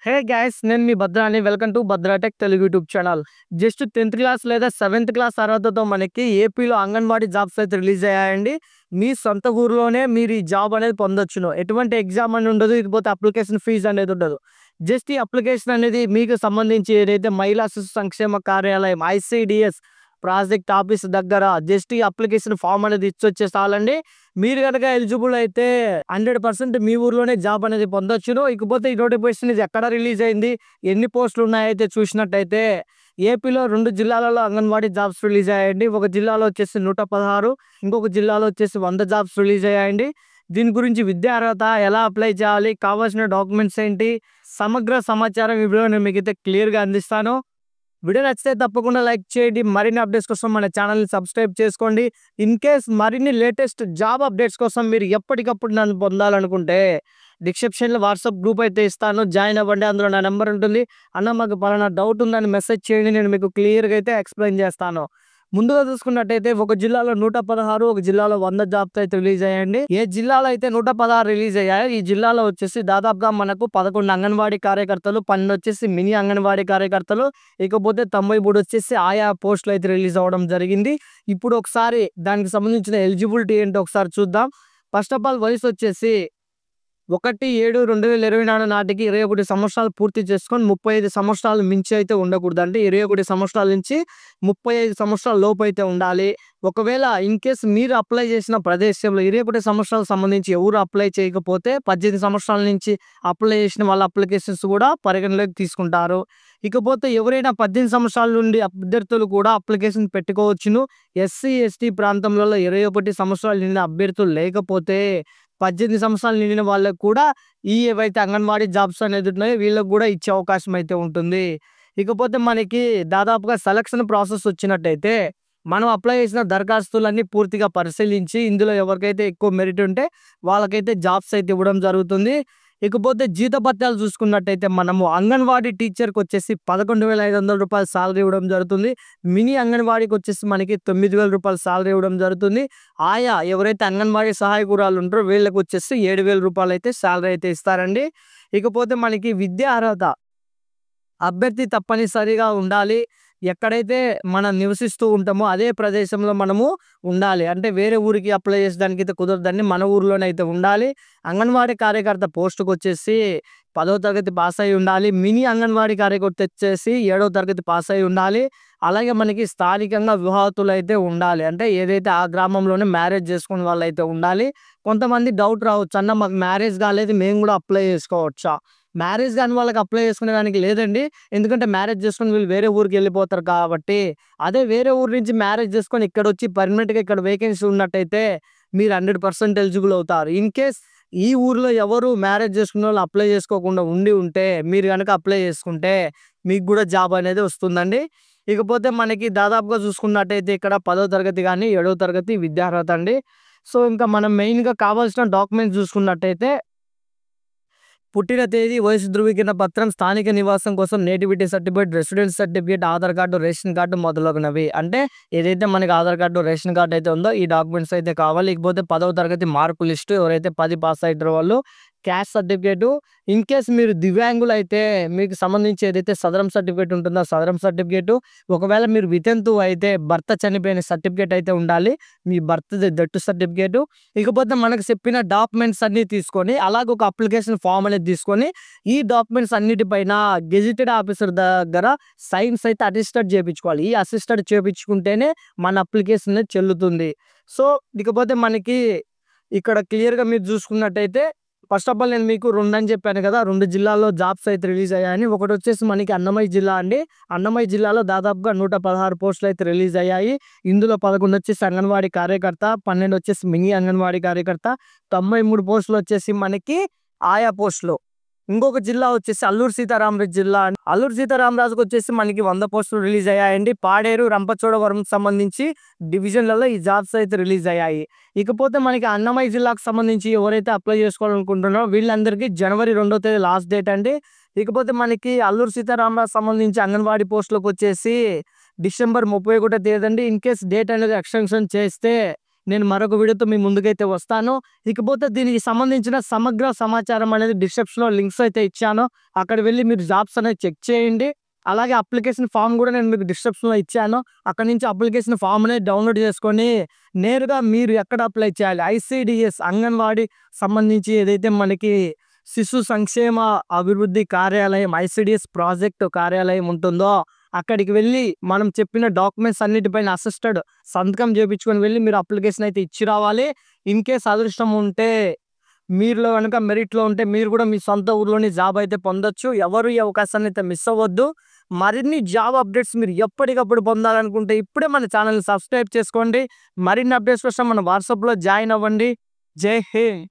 హే guys, నేను మీ భద్రాని. Welcome to Bhadratech Telugu YouTube channel. Just 10th class లేదా 7th క్లాస్ అర్హతతో మనకి ఏపీలో అంగన్వాడీ జాబ్స్ అయితే రిలీజ్ అయ్యాయండి. మీ సొంత ఊర్లోనే మీరు ఈ జాబ్ అనేది పొందొచ్చును. ఎటువంటి ఎగ్జామ్ అని ఉండదు, ఇకపోతే అప్లికేషన్ ఫీజు అనేది ఉండదు. జస్ట్ ఈ అప్లికేషన్ అనేది మీకు సంబంధించి ఏదైతే మహిళా శిశు సంక్షేమ కార్యాలయం ఐసిడిఎస్ ప్రాజెక్ట్ ఆఫీస్ దగ్గర జస్ట్ ఈ అప్లికేషన్ ఫామ్ అనేది ఇచ్చొచ్చే చాలండి. మీరు కనుక ఎలిజిబుల్ అయితే 100% మీ ఊర్లోనే జాబ్ అనేది పొందొచ్చును. ఇకపోతే ఈ నోటిఫికేషన్ ఇది ఎక్కడ రిలీజ్ అయింది, ఎన్ని పోస్టులు ఉన్నాయైతే చూసినట్టయితే ఏపీలో 2 జిల్లాలలో అంగన్వాడీ జాబ్స్ రిలీజ్ అయ్యాయండి. ఒక జిల్లాలో వచ్చేసి 116, ఇంకొక జిల్లాలో వచ్చేసి 100 జాబ్స్ రిలీజ్ అయ్యాయండి. దీని గురించి విద్యా అర్హత, ఎలా అప్లై చేయాలి, కావాల్సిన డాక్యుమెంట్స్ ఏంటి, సమగ్ర సమాచారం ఈ వీడియో నేను మీకైతే క్లియర్గా అందిస్తాను. వీడియో నచ్చితే తప్పకుండా లైక్ చేయండి. మరిన్ని అప్డేట్స్ కోసం మన ఛానల్ని సబ్స్క్రైబ్ చేసుకోండి. ఇన్ కేస్ మరిన్ని లేటెస్ట్ జాబ్ అప్డేట్స్ కోసం మీరు ఎప్పటికప్పుడు నన్ను పొందాలనుకుంటే డిస్క్రిప్షన్లో వాట్సాప్ గ్రూప్ అయితే ఇస్తాను, జాయిన్ అవ్వండి. అందులో నా నెంబర్ ఉంటుంది. అన్న మాకు పలానా డౌట్ ఉందని మెసేజ్ చేయండి, నేను మీకు క్లియర్గా అయితే ఎక్స్ప్లెయిన్ చేస్తాను. ముందుగా చూసుకున్నట్టయితే ఒక జిల్లాలో 116, ఒక జిల్లాలో 100 జాబ్స్ అయితే రిలీజ్ అయ్యాయండి. ఏ జిల్లాలో అయితే 116 రిలీజ్ అయ్యాయో ఈ జిల్లాలో వచ్చేసి దాదాపుగా మనకు 11 అంగన్వాడీ కార్యకర్తలు, 12 వచ్చేసి మినీ అంగన్వాడీ కార్యకర్తలు, ఇకపోతే 93 వచ్చేసి ఆయా పోస్టులు అయితే రిలీజ్ అవ్వడం జరిగింది. ఇప్పుడు ఒకసారి దానికి సంబంధించిన ఎలిజిబిలిటీ ఏంటో ఒకసారి చూద్దాం. ఫస్ట్ ఆఫ్ ఆల్ వయసు వచ్చేసి 1/7/2024 నాటికి 21 సంవత్సరాలు పూర్తి చేసుకొని 35 సంవత్సరాలు మించి అయితే ఉండకూడదు. అంటే 21 సంవత్సరాల నుంచి 35 సంవత్సరాల లోపు అయితే ఉండాలి. ఒకవేళ ఇన్ కేస్ మీరు అప్లై చేసిన ప్రదేశంలో 21 సంవత్సరాలకు సంబంధించి ఎవరు అప్లై చేయకపోతే 18 సంవత్సరాల నుంచి అప్లై చేసిన వాళ్ళ అప్లికేషన్స్ కూడా పరిగణలోకి తీసుకుంటారు. ఇకపోతే ఎవరైనా 18 సంవత్సరాల నుండి అభ్యర్థులు కూడా అప్లికేషన్ పెట్టుకోవచ్చును. ఎస్సీ ఎస్టీ ప్రాంతంలో 21 సంవత్సరాలు నిండిన అభ్యర్థులు లేకపోతే 18 సంవత్సరాలు నిండిన వాళ్ళకు కూడా ఈ ఏవైతే అంగన్వాడీ జాబ్స్ అనేది ఉన్నాయో వీళ్ళకి కూడా ఇచ్చే అవకాశం అయితే ఉంటుంది. ఇకపోతే మనకి దాదాపుగా సెలక్షన్ ప్రాసెస్ వచ్చినట్టయితే మనం అప్లై చేసిన దరఖాస్తులన్నీ పూర్తిగా పరిశీలించి ఇందులో ఎవరికైతే ఎక్కువ మెరిట్ ఉంటే వాళ్ళకైతే జాబ్స్ అయితే ఇవ్వడం జరుగుతుంది. ఇకపోతే జీతభత్యాలు చూసుకున్నట్టయితే మనము అంగన్వాడీ టీచర్కి వచ్చేసి 11,500 రూపాయలు సాలరీ ఇవ్వడం జరుగుతుంది. మినీ అంగన్వాడీకి వచ్చేసి మనకి 9,000 రూపాయలు సాలరీ ఇవ్వడం జరుగుతుంది. ఆయా ఎవరైతే అంగన్వాడీ సహాయకురాలు ఉంటారో వీళ్ళకి వచ్చేసి 7,000 రూపాయలు అయితే సాలరీ అయితే ఇస్తారండి. ఇకపోతే మనకి విద్యా అర్హత, అభ్యర్థి తప్పనిసరిగా ఉండాలి. ఎక్కడైతే మనం నివసిస్తూ ఉంటామో అదే ప్రదేశంలో మనము ఉండాలి. అంటే వేరే ఊరికి అప్లై చేసేదానికి అయితే కుదరదండి, మన ఊర్లోనే అయితే ఉండాలి. అంగన్వాడీ కార్యకర్త పోస్టుకు వచ్చేసి 10వ తరగతి పాస్ అయి ఉండాలి. మినీ అంగన్వాడీ కార్యకర్త వచ్చేసి 7వ తరగతి పాస్ అయి ఉండాలి. అలాగే మనకి స్థానికంగా వివాహితులు అయితే ఉండాలి. అంటే ఏదైతే ఆ గ్రామంలోనే మ్యారేజ్ చేసుకునే వాళ్ళు అయితే ఉండాలి. కొంతమంది డౌట్ రావచ్చు, అన్న మాకు మ్యారేజ్ కాలేదు, మేము కూడా అప్లై చేసుకోవచ్చా? మ్యారేజ్ కాని వాళ్ళకి అప్లై చేసుకునే దానికి లేదండి. ఎందుకంటే మ్యారేజ్ చేసుకుని వీళ్ళు వేరే ఊరికి వెళ్ళిపోతారు కాబట్టి. అదే వేరే ఊరు నుంచి మ్యారేజ్ చేసుకొని ఇక్కడ వచ్చి పర్మనెంట్గా ఇక్కడ వేకెన్సీ ఉన్నట్టయితే మీరు 100% ఎలిజిబుల్ అవుతారు. ఇన్ కేస్ ఈ ఊర్లో ఎవరు మ్యారేజ్ చేసుకునే వాళ్ళు అప్లై చేసుకోకుండా ఉంటే మీరు కనుక అప్లై చేసుకుంటే మీకు కూడా జాబ్ అనేది వస్తుందండి. ఇకపోతే మనకి దాదాపుగా చూసుకున్నట్టయితే ఇక్కడ 10వ తరగతి కానీ 7వ తరగతి విద్యార్హత అండి. సో ఇంకా మనం మెయిన్గా కావాల్సిన డాక్యుమెంట్స్ చూసుకున్నట్టయితే పుట్టిన తేదీ, వయసు ధృవీకరణ పత్రం, స్థానిక నివాసం కోసం nativity certificate, residence certificate, Aadhaar card, ration card మొదలగునవి. అంటే ఏదైతే మనకి ఆధార్ కార్డు, రేషన్ కార్డు అయితే ఉందో ఈ డాక్యుమెంట్స్ అయితే కావాలి. ఇకపోతే 10వ తరగతి మార్కు లిస్టు, ఎవరైతే 10 పాస్ అయ్యారో వాళ్ళు, క్యాస్ట్ సర్టిఫికేటు. ఇన్ కేస్ మీరు దివ్యాంగులు అయితే మీకు సంబంధించి ఏదైతే సదరం సర్టిఫికేట్ ఉంటుందో సదరం సర్టిఫికేటు. ఒకవేళ మీరు వితంతువు అయితే భర్త చనిపోయిన సర్టిఫికేట్ అయితే ఉండాలి, మీ భర్త దట్టు సర్టిఫికేటు. ఇకపోతే మనకు చెప్పిన డాక్యుమెంట్స్ అన్ని తీసుకొని అలాగే ఒక అప్లికేషన్ ఫామ్ అనేది తీసుకొని ఈ డాక్యుమెంట్స్ అన్నిటిపైన గెజిటెడ్ ఆఫీసర్ దగ్గర సైన్స్ అయితే అసిస్టెంట్ చేయించుకోవాలి. ఈ అసిస్టెంట్ చేయించుకుంటేనే మన అప్లికేషన్ అనేది చెల్లుతుంది. సో ఇకపోతే మనకి ఇక్కడ క్లియర్గా మీరు చూసుకున్నట్టయితే ఫస్ట్ ఆఫ్ ఆల్ నేను మీకు 2 అని చెప్పాను కదా, 2 జిల్లాల్లో జాబ్స్ అయితే రిలీజ్ అయ్యాయని. ఒకటి వచ్చేసి మనకి అన్నమయ్య జిల్లా అండి. అన్నమయ్య జిల్లాలో దాదాపుగా 116 పోస్టులు అయితే రిలీజ్ అయ్యాయి. ఇందులో 11 వచ్చేసి అంగన్వాడీ కార్యకర్త, 12 వచ్చేసి మినీ అంగన్వాడీ కార్యకర్త, 93 పోస్టులు వచ్చేసి మనకి ఆయా పోస్టులు. ఇంకొక జిల్లా వచ్చేసి అల్లూరు సీతారామరాజు జిల్లా. అల్లూరు సీతారామరాజుకు వచ్చేసి మనకి 100 పోస్టులు రిలీజ్ అయ్యాయండి. పాడేరు, రంపచోడవరం సంబంధించి డివిజన్లలో ఈ జాబ్స్ అయితే రిలీజ్ అయ్యాయి. ఇకపోతే మనకి అన్నమయ్య జిల్లాకు సంబంధించి ఎవరైతే అప్లై చేసుకోవాలనుకుంటున్నారో వీళ్ళందరికీ జనవరి 2వ తేదీ లాస్ట్ డేట్ అండి. ఇకపోతే మనకి అల్లూరు సీతారామరాజు సంబంధించి అంగన్వాడీ పోస్టులకు వచ్చేసి డిసెంబర్ 31వ తేదీ అండి. ఇన్ కేస్ డేట్ అనేది ఎక్స్టెన్షన్ చేస్తే నేను మరొక వీడియోతో మీ ముందుకైతే వస్తాను. ఇకపోతే దీనికి సంబంధించిన సమగ్ర సమాచారం అనేది డిస్క్రిప్షన్‌లో లింక్స్ అయితే ఇచ్చాను. అక్కడ వెళ్లి మీరు జాబ్స్ అనేది చెక్ చేయండి. అలాగే అప్లికేషన్ ఫార్మ్ కూడా నేను మీకు డిస్క్రిప్షన్‌లో ఇచ్చాను. అక్కడి నుంచి అప్లికేషన్ ఫార్మ్ అనేది డౌన్‌లోడ్ చేసుకొని నేరుగా మీరు ఎక్కడ అప్లై చేయాలి, ఐసీడీఎస్ అంగన్వాడీ సంబంధించి ఏదైతే మనకి శిశు సంక్షేమ అభివృద్ధి కార్యాలయం ఐసీడీఎస్ ప్రాజెక్ట్ కార్యాలయం ఉంటుందో అక్కడికి వెళ్ళి మనం చెప్పిన డాక్యుమెంట్స్ అన్నిటిపైన అసిస్టెడ్ సంతకం చేపించుకొని వెళ్ళి మీరు అప్లికేషన్ అయితే ఇచ్చి రావాలి. ఇన్ కేస్ అదృష్టం ఉంటే మీరులో కనుక మెరిట్లో ఉంటే మీరు కూడా మీ సొంత ఊర్లోని జాబ్ అయితే పొందొచ్చు. ఎవరు ఈ అవకాశాన్ని అయితే మిస్ అవ్వద్దు. మరిన్ని జాబ్ అప్డేట్స్ మీరు ఎప్పటికప్పుడు పొందాలనుకుంటే ఇప్పుడే మన ఛానల్ని సబ్స్క్రైబ్ చేసుకోండి. మరిన్ని అప్డేట్స్ కోసం మన వాట్సాప్లో జాయిన్ అవ్వండి. జై హింద్.